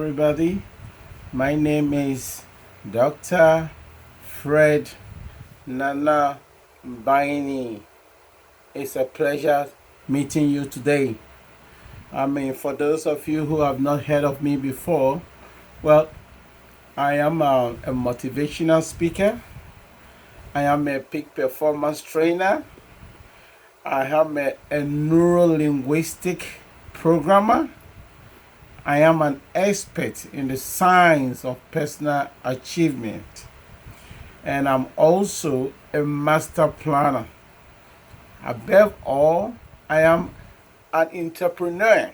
everybody. My name is Dr. Fred Nana Biney. It's a pleasure meeting you today. For those of you who have not heard of me before, well, I am a motivational speaker. I am a peak performance trainer. I am a neuro-linguistic programmer. I am an expert in the science of personal achievement. And I'm also a master planner. Above all, I am an entrepreneur.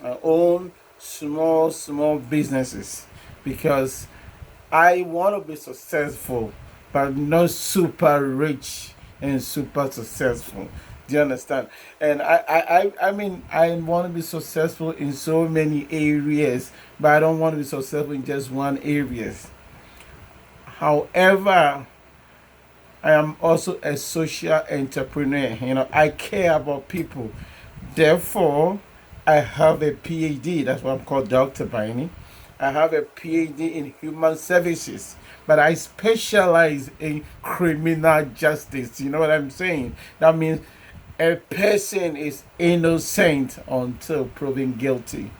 I own small businesses because I want to be successful, but not super rich and super successful. Do you understand? And I want to be successful in so many areas, but I don't want to be successful in just one area. However, I am also a social entrepreneur. I care about people. Therefore, I have a PhD. That's what I'm called, Dr. Biney. I have a PhD in human services, but I specialize in criminal justice. You know what I'm saying? That means a person is innocent until proven guilty.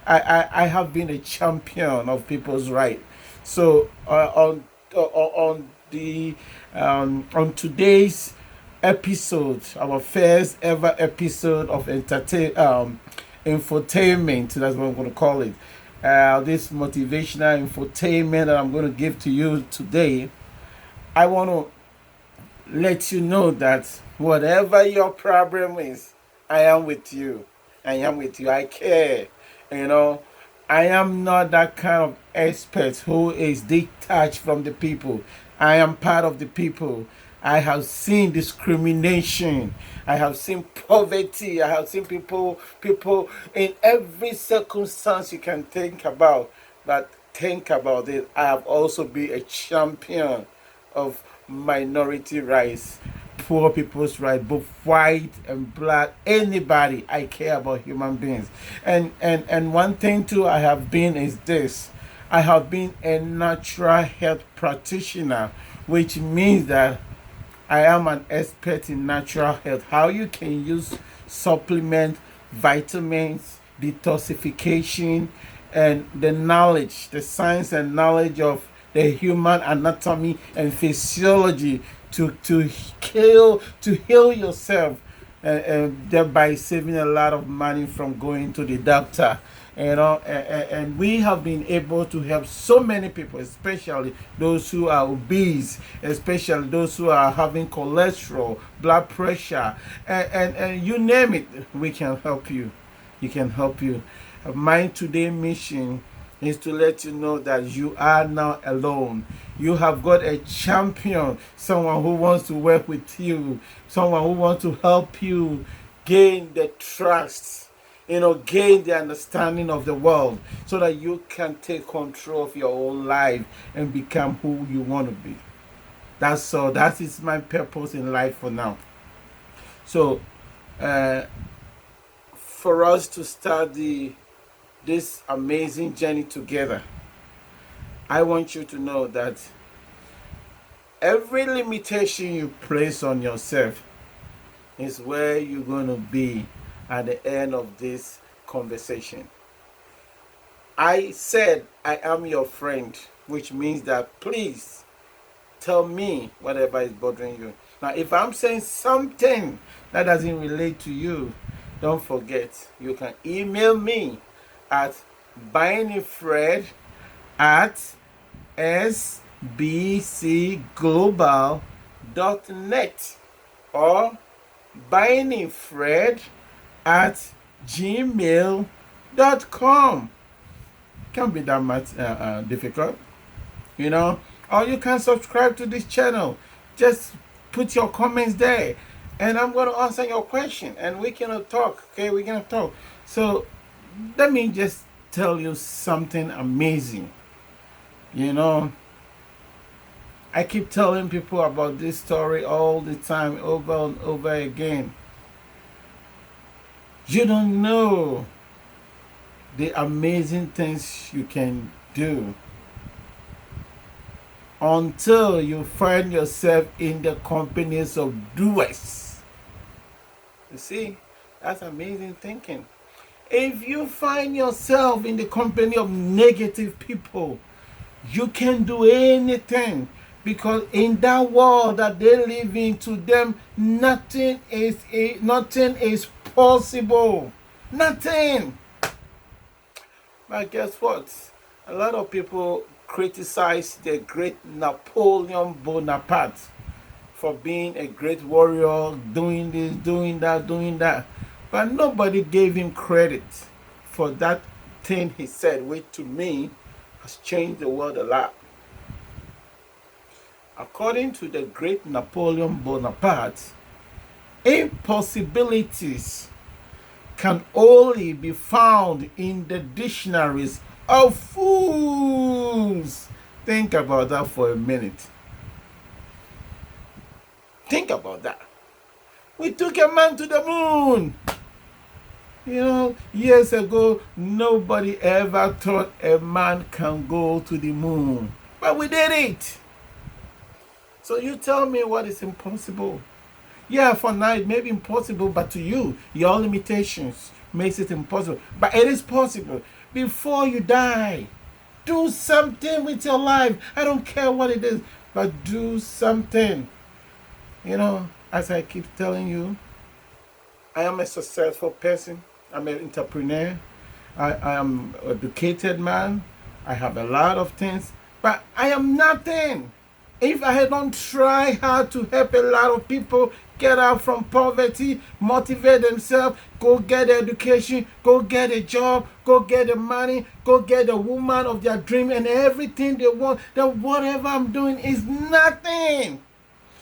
I have been a champion of people's rights. So on today's episode, our first ever episode of infotainment, that's what I'm going to call it. This motivational infotainment that I'm going to give to you today, I want to let you know that whatever your problem is, I am with you. I am with you. I care. I am not that kind of expert who is detached from the people. I am part of the people. I have seen discrimination. I have seen poverty. I have seen people in every circumstance you can think about. But think about it. I have also been a champion of minority rights, poor people's rights, both white and black, anybody. I care about human beings. And one thing too I have been is this. I have been a natural health practitioner, which means that I am an expert in natural health. How you can use supplement, vitamins, detoxification, and the knowledge, the science and knowledge of the human anatomy and physiology to heal yourself, thereby saving a lot of money from going to the doctor. And we have been able to help so many people, especially those who are obese, especially those who are having cholesterol, blood pressure, and you name it, we can help you. We can help you. My today mission is to let you know that you are not alone. You have got a champion, someone who wants to work with you, someone who wants to help you gain the trust, gain the understanding of the world so that you can take control of your own life and become who you want to be. That's all. That is my purpose in life for now. So, for us to start this amazing journey together, I want you to know that every limitation you place on yourself is where you're going to be at the end of this conversation. I said I am your friend, which means that please tell me whatever is bothering you. Now, if I'm saying something that doesn't relate to you, don't forget, you can email me at bineyfred at sbcglobal.net or bineyfred at gmail.com. Can't be that much difficult, or you can subscribe to this channel. Just put your comments there and I'm going to answer your question and we can talk. Okay, we can talk. So let me just tell you something amazing. I keep telling people about this story all the time, over and over again. You don't know the amazing things you can do until you find yourself in the companies of doers. You see, that's amazing thinking. If you find yourself in the company of negative people, you can do anything, because in that world that they live in, to them nothing is possible. Nothing. But guess what? A lot of people criticize the great Napoleon Bonaparte for being a great warrior, doing this, doing that, doing that. But nobody gave him credit for that thing he said, which to me has changed the world a lot. According to the great Napoleon Bonaparte, impossibilities can only be found in the dictionaries of fools. Think about that for a minute. Think about that. We took a man to the moon. Years ago, nobody ever thought a man can go to the moon. But we did it. So you tell me what is impossible. Yeah, for now it may be impossible, but to you, your limitations makes it impossible. But it is possible. Before you die, do something with your life. I don't care what it is, but do something. As I keep telling you, I am a successful person. I'm an entrepreneur. I am an educated man. I have a lot of things, but I am nothing if I don't try hard to help a lot of people get out from poverty, motivate themselves, go get education, go get a job, go get the money, go get the woman of their dream and everything they want. Then whatever I'm doing is nothing.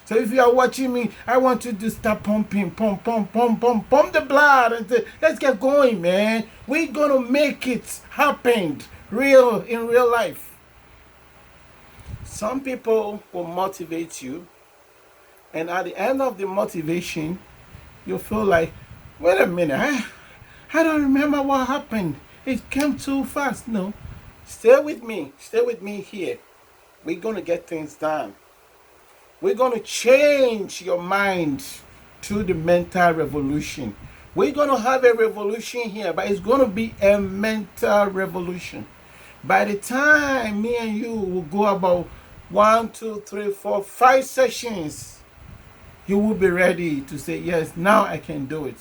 So if you are watching me, I want you to start pumping, pump the blood and say, let's get going, man. We're going to make it happen in real life. Some people will motivate you, and at the end of the motivation, you feel like, wait a minute, I don't remember what happened. It came too fast. No, stay with me here. We're going to get things done. We're going to change your mind through the mental revolution. We're going to have a revolution here, but it's going to be a mental revolution. By the time me and you will go about 1, 2, 3, 4, 5 sessions, you will be ready to say, yes, now I can do it.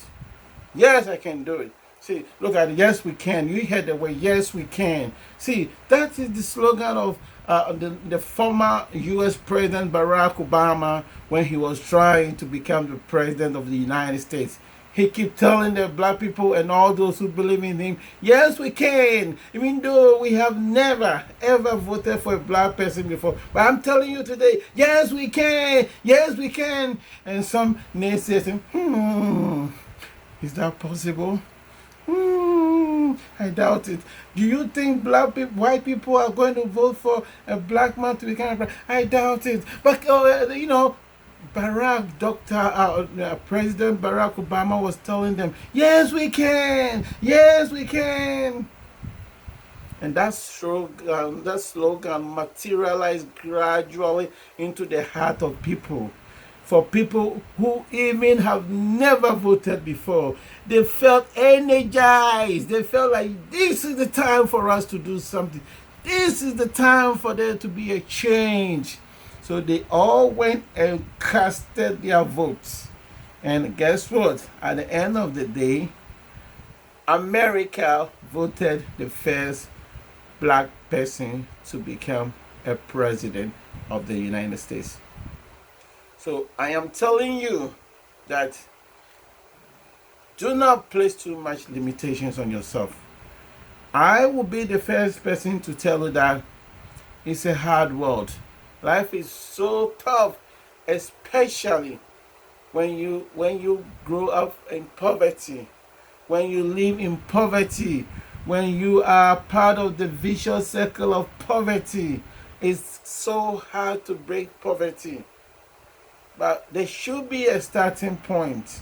Yes, I can do it. See, look at it. Yes, we can. You heard the word, yes, we can. See, that is the slogan of the former U.S. President Barack Obama when he was trying to become the president of the United States. He kept telling the black people and all those who believe in him, yes, we can, even though we have never, ever voted for a black person before. But I'm telling you today, yes, we can. Yes, we can. And some naysayers say, is that possible? I doubt it. Do you think white people are going to vote for a black man to become a black? I doubt it. But President Barack Obama was telling them, yes, we can. Yes, we can. And that slogan materialized gradually into the heart of people. For people who even have never voted before, they felt energized. They felt like this is the time for us to do something. This is the time for there to be a change. So they all went and casted their votes. And guess what? At the end of the day, America voted the first black person to become a president of the United States. So I am telling you that do not place too much limitations on yourself. I will be the first person to tell you that it's a hard world. Life is so tough, especially when you grow up in poverty, when you live in poverty, when you are part of the vicious circle of poverty. It's so hard to break poverty. But there should be a starting point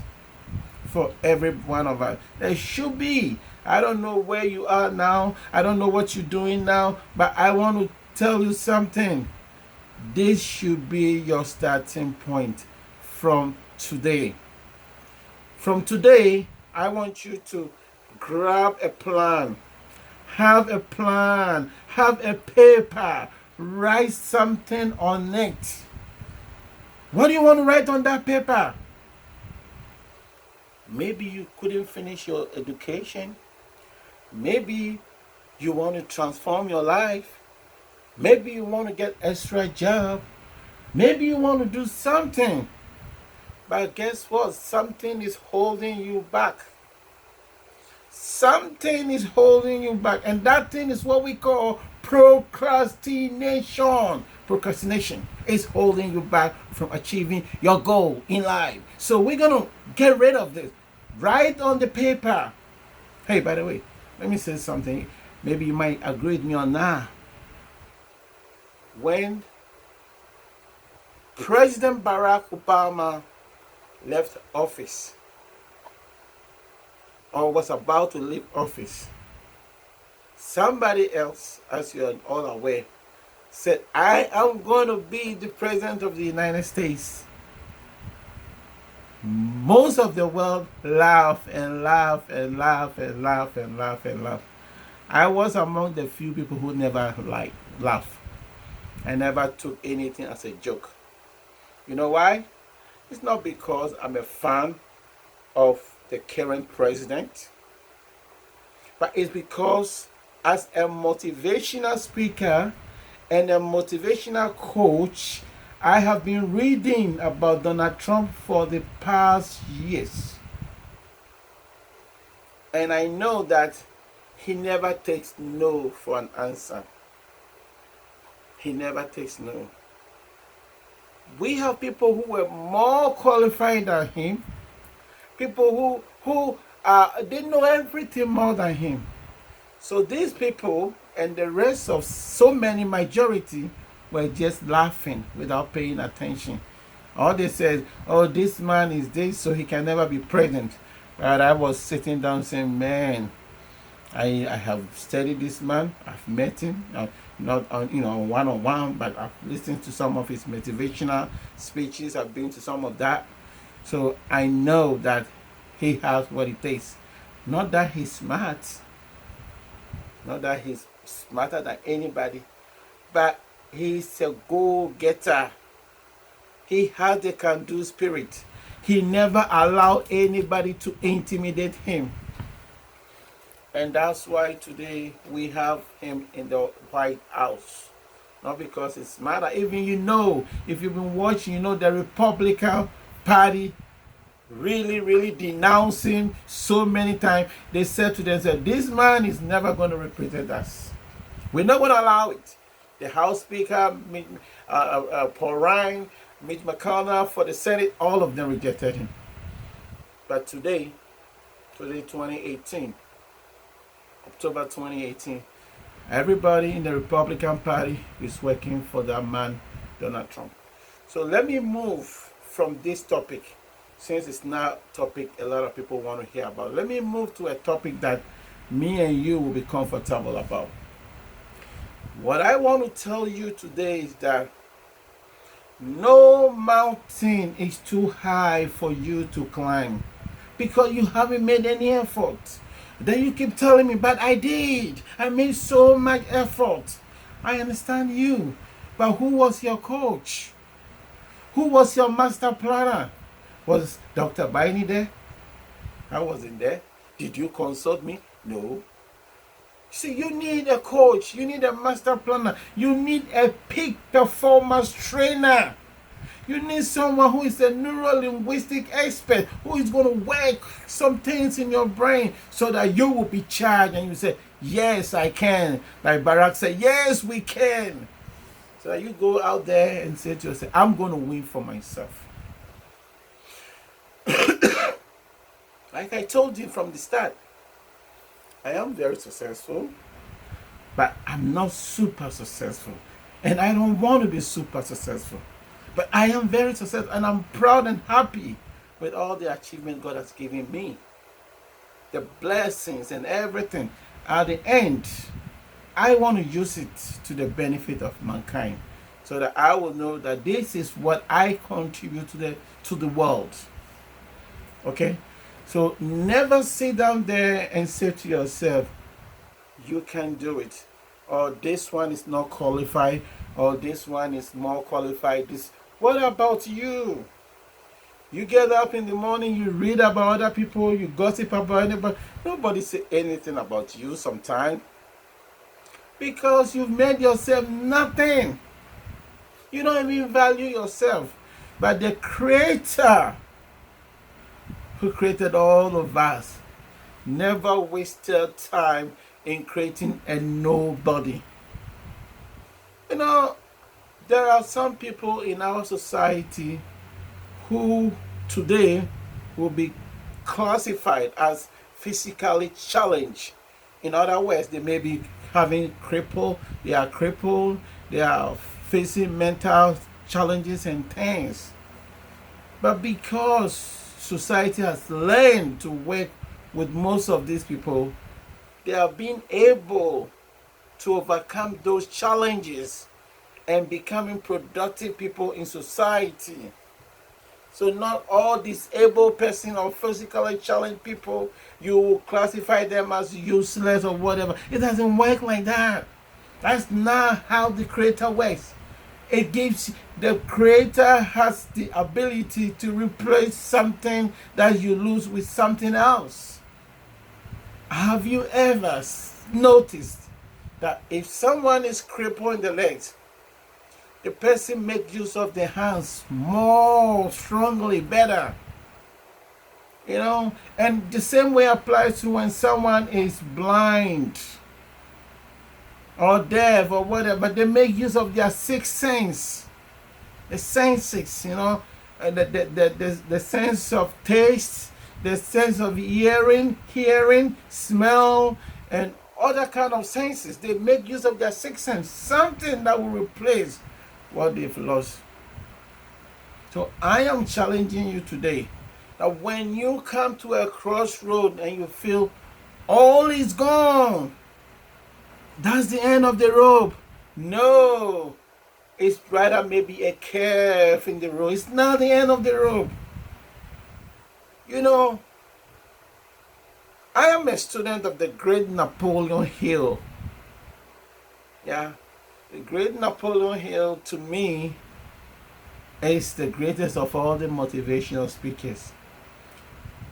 for every one of us. There should be I don't know where you are now. I don't know what you're doing now. But I want to tell you something. This should be your starting point from today. From today, I want you to grab a plan. Have a plan. Have a paper. Write something on it. What do you want to write on that paper? Maybe you couldn't finish your education. Maybe you want to transform your life. Maybe you want to get extra job. Maybe you want to do something. But guess what? Something is holding you back. Something is holding you back. And that thing is what we call procrastination. Procrastination is holding you back from achieving your goal in life. So we're going to get rid of this. Write on the paper. Hey, by the way, let me say something. Maybe you might agree with me on that. When President Barack Obama left office, or was about to leave office, somebody else, as you are all aware, said, I am going to be the president of the United States. Most of the world laugh and laugh and laugh and laugh and laugh and laugh. I was among the few people who never laugh. I never took anything as a joke. You know why? It's not because I'm a fan of the current president, but it's because as a motivational speaker and a motivational coach, I have been reading about Donald Trump for the past years. And I know that he never takes no for an answer. He never takes no. We have people who were more qualified than him. People who they know everything more than him. So these people and the rest of so many majority were just laughing without paying attention. All they said, oh, this man is this, so he can never be president. But I was sitting down saying, man, I have studied this man. I've met him, not on one-on-one, but I've listened to some of his motivational speeches. I've been to some of that. So I know that he has what it takes. Not that he's smart. Not that he's smarter than anybody. But he's a go-getter. He has the can-do spirit. He never allowed anybody to intimidate him. And that's why today we have him in the White House. Not because it's smarter. Even if you've been watching, the Republican Party really denouncing so many times. They said to themselves, this man is never going to represent us. We're not going to allow it. The House Speaker, Paul Ryan, Mitch McConnell for the Senate, all of them rejected him. But today, 2018, October 2018, everybody in the Republican Party is working for that man, Donald Trump. So let me move from this topic, since it's not a topic a lot of people want to hear about. Let me move to a topic that me and you will be comfortable about. What I want to tell you today is that no mountain is too high for you to climb because you haven't made any effort. Then you keep telling me, but I did. I made so much effort. I understand you. But who was your coach? Who was your master planner? Was Dr. Biney there? I wasn't there. Did you consult me? No. See, you need a coach. You need a master planner. You need a peak performance trainer. You need someone who is a neuro-linguistic expert, who is going to work some things in your brain so that you will be charged and you say, yes, I can. Like Barack said, yes, we can. So that you go out there and say to yourself, I'm going to win for myself. Like I told you from the start, I am very successful, but I'm not super successful. And I don't want to be super successful. But I am very successful and I'm proud and happy with all the achievement God has given me. the blessings and everything, at the end, I want to use it to the benefit of mankind, so that I will know that this is what I contribute to the world. Okay? So never sit down there and say to yourself, you can do it, or this one is not qualified, or this one is more qualified. This, what about you? You get up in the morning, you read about other people, you gossip about anybody. Nobody say anything about you sometimes, because you've made yourself nothing. You don't even value yourself. But the Creator who created all of us never wasted time in creating a nobody. You know, there are some people in our society who today will be classified as physically challenged. In other words, they may be they are crippled, they are facing mental challenges and things. But because society has learned to work with most of these people, they are being able to overcome those challenges and becoming productive people in society. So not all disabled person or physically challenged people, you will classify them as useless or whatever. It doesn't work like that. That's not how the Creator works. It gives, the Creator has the ability to replace something that you lose with something else. Have you ever noticed that if someone is crippled in the legs, the person makes use of the hands more strongly, better? You know, and the same way applies to when someone is blind or deaf or whatever, but they make use of their sixth sense, the senses, you know, the sense of taste, the sense of hearing, smell, and other kind of senses. They make use of their sixth sense, something that will replace what they've lost. So I am challenging you today that when you come to a crossroad and you feel all is gone, that's the end of the rope. No, it's rather maybe a curve in the road. It's not the end of the rope. You know, I am a student of the great Napoleon Hill. Yeah, the great Napoleon Hill to me is the greatest of all the motivational speakers.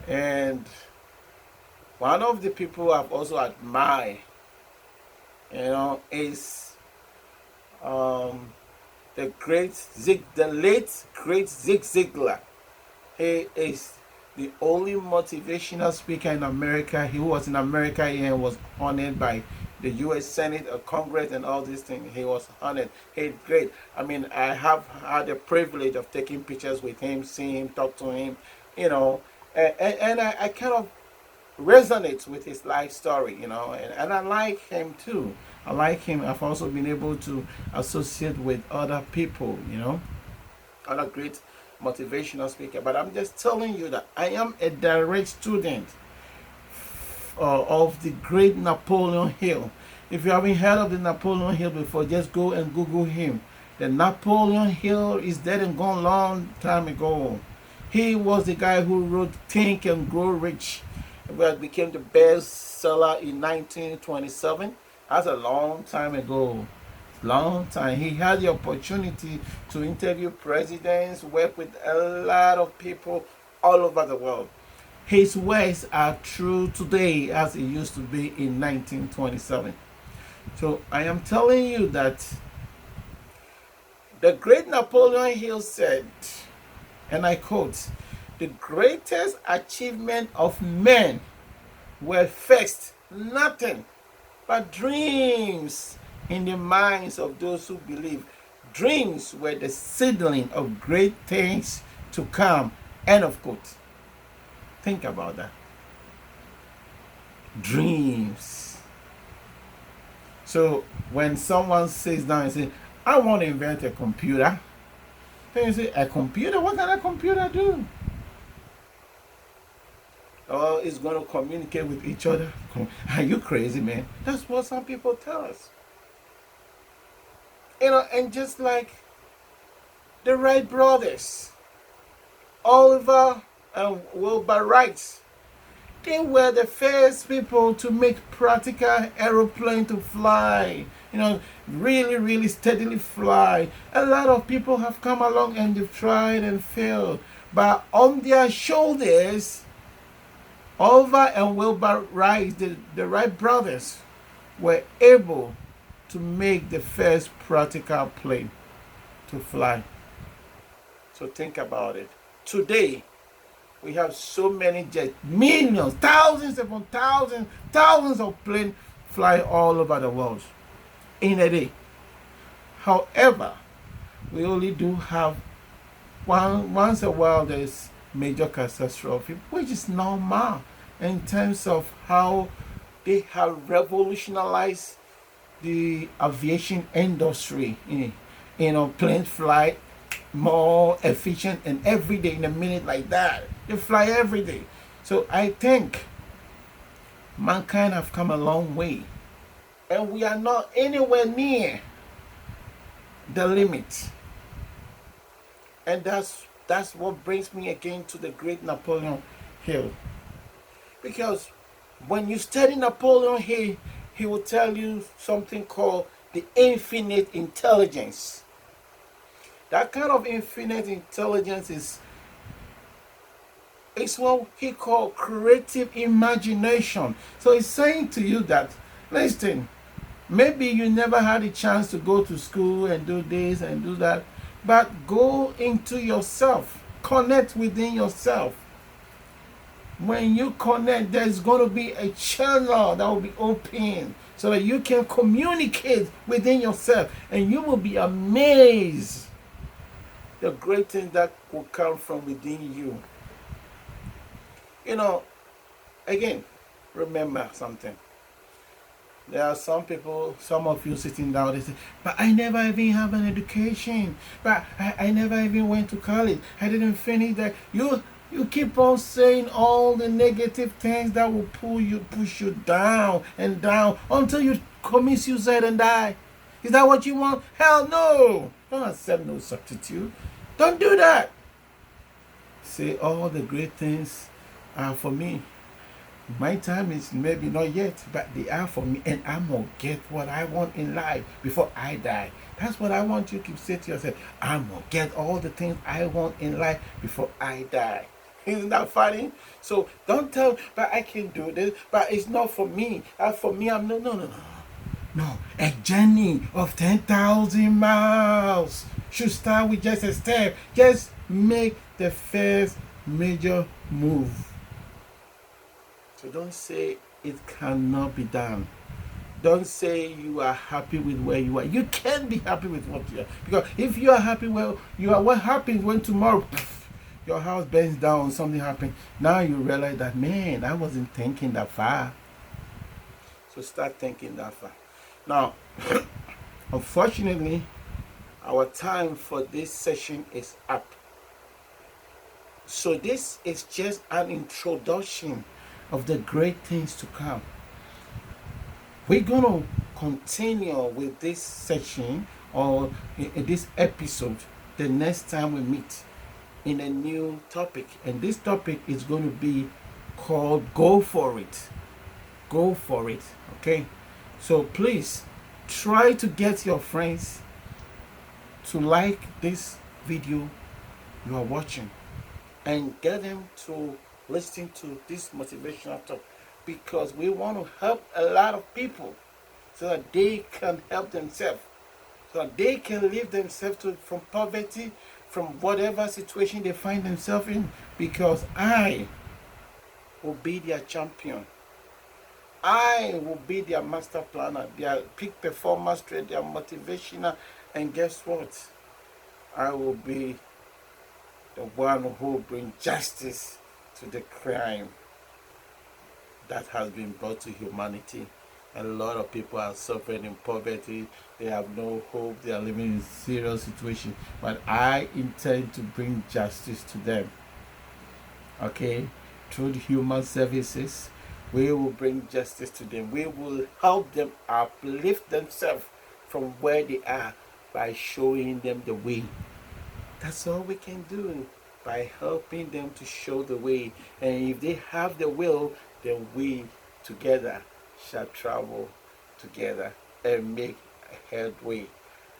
And one of the people I've also admired, you know, is the late great Zig Ziglar. He is the only motivational speaker in America. He was in America and was honored by the U.S. Senate or Congress and all these things. He was honored. He's great. I mean, I have had the privilege of taking pictures with him, seeing him, talk to him, you know, and I kind of resonate with his life story, you know, and I like him too. I like him. I've also been able to associate with other people, you know, other great motivational speaker. But I'm just telling you that I am a direct student of the great Napoleon Hill. If you haven't heard of the Napoleon Hill before, just go and Google him. The Napoleon Hill is dead and gone long time ago. He was the guy who wrote Think and Grow Rich, that became the bestseller in 1927. That's a long time ago. Long time. He had the opportunity to interview presidents, work with a lot of people all over the world. His words are true today as it used to be in 1927. So I am telling you that the great Napoleon Hill said, and I quote, "The greatest achievement of men were first nothing but dreams in the minds of those who believe. Dreams were the seedling of great things to come." End of quote. Think about that. Dreams. So when someone sits down and says, "I want to invent a computer," then you say, "A computer? What can a computer do?" or is going to communicate with each other. Are you crazy, man? That's what some people tell us. And just like the Wright brothers, Oliver and Wilbur Wright, they were the first people to make practical aeroplane to fly. Really, really steadily fly. A lot of people have come along and they've tried and failed. But on their shoulders, Oliver and Wilbur Wright, the Wright brothers, were able to make the first practical plane to fly. So think about it. Today, we have so many jets, millions, thousands upon thousands, thousands of planes fly all over the world in a day. However, we only do have once a while there's major catastrophe, which is normal in terms of how they have revolutionized the aviation industry. Planes fly more efficient and every day in a minute like that. They fly every day. So I think mankind have come a long way. And we are not anywhere near the limit. And that's what brings me again to the great Napoleon Hill. Because when you study Napoleon Hill, he will tell you something called the infinite intelligence. That kind of infinite intelligence is what he called creative imagination. So he's saying to you that, listen, maybe you never had a chance to go to school and do this and do that, but go into yourself, connect within yourself. When you connect, there's going to be a channel that will be open so that you can communicate within yourself, and you will be amazed the great things that will come from within you. Again, remember something. There are some people, some of you sitting down, they say, but I never even have an education. But I never even went to college. I didn't finish that. You keep on saying all the negative things that will push you down and down until you commit suicide and die. Is that what you want? Hell no. Don't accept no substitute. Don't do that. Say all the great things are for me. My time is maybe not yet, but they are for me, and I'm going to get what I want in life before I die. That's what I want you to keep saying to yourself. I'm going to get all the things I want in life before I die. Isn't that funny? So don't tell, but I can do this, but it's not for me. For me, I'm no. No, a journey of 10,000 miles should start with just a step. Just make the first major move. So don't say it cannot be done. Don't say you are happy with where you are. You can't be happy with what you are. Because if you are happy where you are, what happens when tomorrow your house burns down, something happens? Now you realize that, man, I wasn't thinking that far. So start thinking that far. Now, unfortunately, our time for this session is up. So this is just an introduction of the great things to come. We're going to continue with this session or in this episode the next time we meet in a new topic. And this topic is going to be called Go For It. Go for it. Okay? So please try to get your friends to like this video you are watching and get them to listen to this motivational talk, because we want to help a lot of people so that they can help themselves, so that they can live themselves from poverty, from whatever situation they find themselves in, because I will be their champion. I will be their master planner, their peak performance trainer, their motivational, and guess what? I will be the one who will bring justice to the crime that has been brought to humanity. A lot of people are suffering in poverty. They have no hope. They are living in serious situation. But I intend to bring justice to them. Okay? through the human services. We will bring justice to them. We will help them uplift themselves from where they are by showing them the way. That's all we can do, by helping them to show the way. And if they have the will, then we together shall travel together and make headway.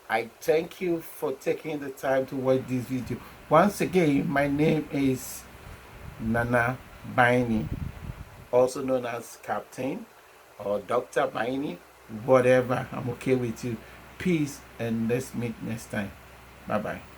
I thank you for taking the time to watch this video. Once again, my name is Nana Biney, also known as Captain or Dr. Biney, whatever. I'm okay with you. Peace, and let's meet next time. Bye bye.